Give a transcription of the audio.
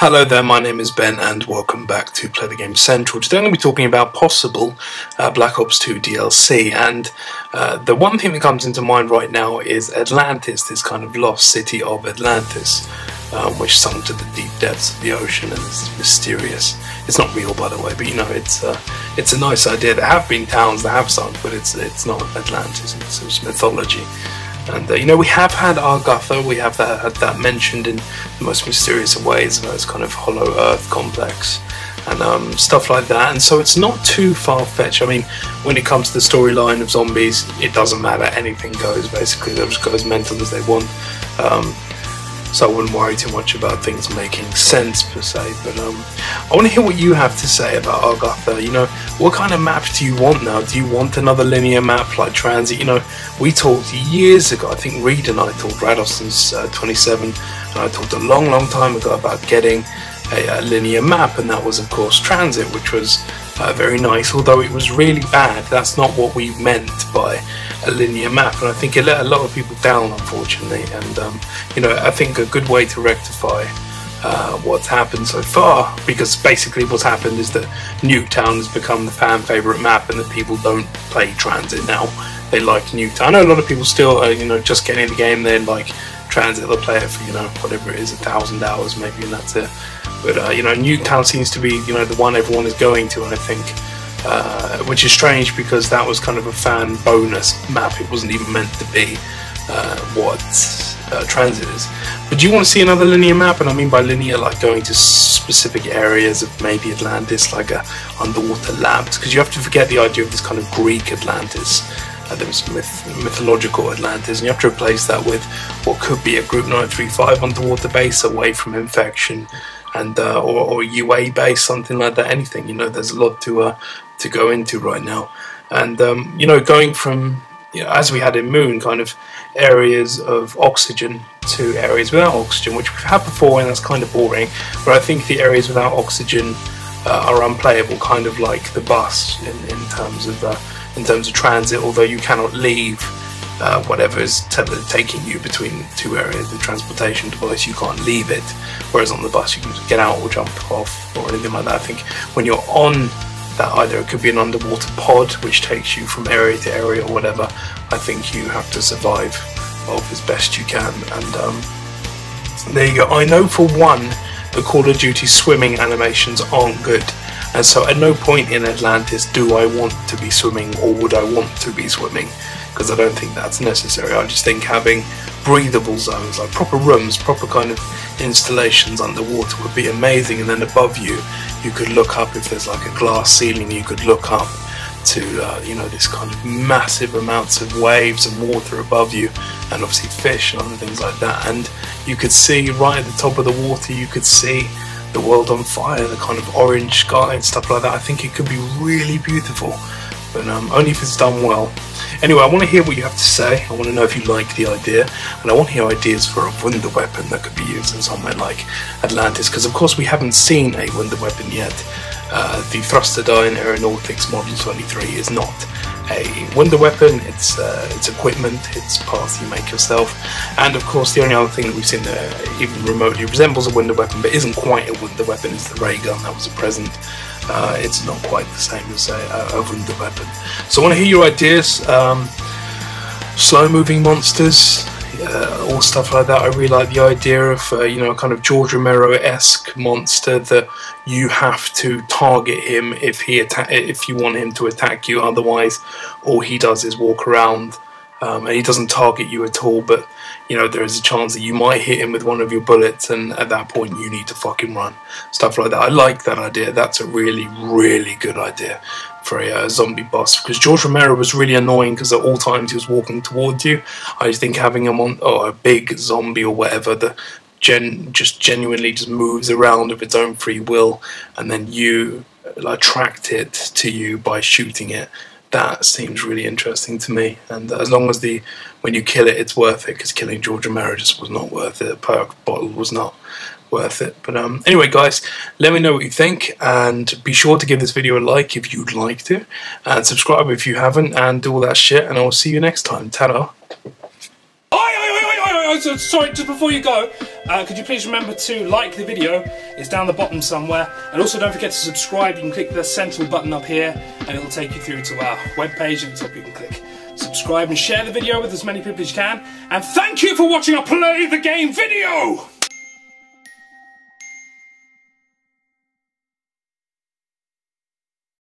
Hello there, my name is Ben and welcome back to Play the Game Central. Today I'm going to be talking about possible Black Ops 2 DLC, and the one thing that comes into mind right now is Atlantis, this kind of lost city of Atlantis, which sunk to the deep depths of the ocean and is mysterious. It's not real, by the way, but you know, it's a nice idea. There have been towns that have sunk, but it's not Atlantis, it's mythology. And you know, we have had Argotha, we have had that mentioned in the most mysterious of ways, this kind of hollow earth complex and stuff like that, and so it's not too far-fetched. I mean, when it comes to the storyline of zombies, it doesn't matter, anything goes basically. They'll just go as mental as they want, so I wouldn't worry too much about things making sense per se. But I want to hear what you have to say about Argotha. You know, what kind of map do you want now? Do you want another linear map like Transit? You know, we talked years ago, I think Reed and I talked, Radoston's 27, and I talked a long time ago about getting a linear map, and that was of course Transit, which was very nice, although it was really bad. That's not what we meant by a linear map, and I think it let a lot of people down, unfortunately. And you know, I think a good way to rectify what's happened so far, because basically what's happened is that Nuketown has become the fan favourite map and that people don't play Transit now. They like Nuketown. I know a lot of people still you know, just getting in the game, they like Transit, they'll play it for, you know, whatever it is, 1,000 hours maybe, and that's it. But you know, Nuketown seems to be, you know, the one everyone is going to, and I think which is strange because that was kind of a fan bonus map. It wasn't even meant to be what Transit is. But do you want to see another linear map? And I mean by linear, like going to specific areas of maybe Atlantis, like underwater labs, because you have to forget the idea of this kind of Greek Atlantis. There was mythological Atlantis, and you have to replace that with what could be a Group 935 underwater base away from infection, and or UA base, something like that. Anything, you know, there's a lot to go into right now. And you know, going from, you know, as we had in Moon, kind of areas of oxygen to areas without oxygen, which we've had before, and that's kind of boring. But I think the areas without oxygen are unplayable, kind of like the bus in terms of Transit. Although you cannot leave whatever is taking you between two areas, the transportation device, you can't leave it. Whereas on the bus, you can just get out or jump off or anything like that. I think when you're on that, either it could be an underwater pod which takes you from area to area or whatever, I think you have to survive off as best you can. And there you go. I know for one, the Call of Duty swimming animations aren't good, and so at no point in Atlantis do I want to be swimming, or would I want to be swimming, because I don't think that's necessary. I just think having breathable zones, like proper rooms, proper kind of installations underwater would be amazing. And then above you, you could look up, if there's like a glass ceiling, you could look up to you know, this kind of massive amounts of waves and water above you, and obviously fish and other things like that. And you could see right at the top of the water, you could see the world on fire, the kind of orange sky and stuff like that. I think it could be really beautiful, but only if it's done well. Anyway, I want to hear what you have to say. I want to know if you like the idea, and I want to hear ideas for a wonder weapon that could be used in somewhere like Atlantis, because of course we haven't seen a wonder weapon yet. The Thrusterdyne Aeronautics Model 23 is not a wonder weapon, it's equipment, it's parts you make yourself. And of course the only other thing that we've seen that even remotely resembles a wonder weapon but isn't quite a wonder weapon is the ray gun. That was a present. It's not quite the same as a wonder weapon. So I want to hear your ideas. Slow moving monsters, all stuff like that. I really like the idea of you know, a kind of George Romero-esque monster that you have to target him if you want him to attack you. Otherwise, all he does is walk around and he doesn't target you at all. But you know, there is a chance that you might hit him with one of your bullets, and at that point you need to fucking run. Stuff like that. I like that idea. That's a really good idea for a zombie boss, because George Romero was really annoying because at all times he was walking towards you. I just think having him on, or a big zombie or whatever that just genuinely just moves around of its own free will, and then you attract it to you by shooting it, that seems really interesting to me. And as long as when you kill it, it's worth it, because killing George Romero just was not worth it. A perk bottle was not worth it. But anyway guys, let me know what you think, and be sure to give this video a like if you'd like to, and subscribe if you haven't, and do all that shit, and I will see you next time. Ta-da. Sorry, just before you go, could you please remember to like the video? It's down the bottom somewhere. And also don't forget to subscribe. You can click the central button up here and it'll take you through to our webpage. At the top you can click subscribe and share the video with as many people as you can. And thank you for watching our Play the Game video!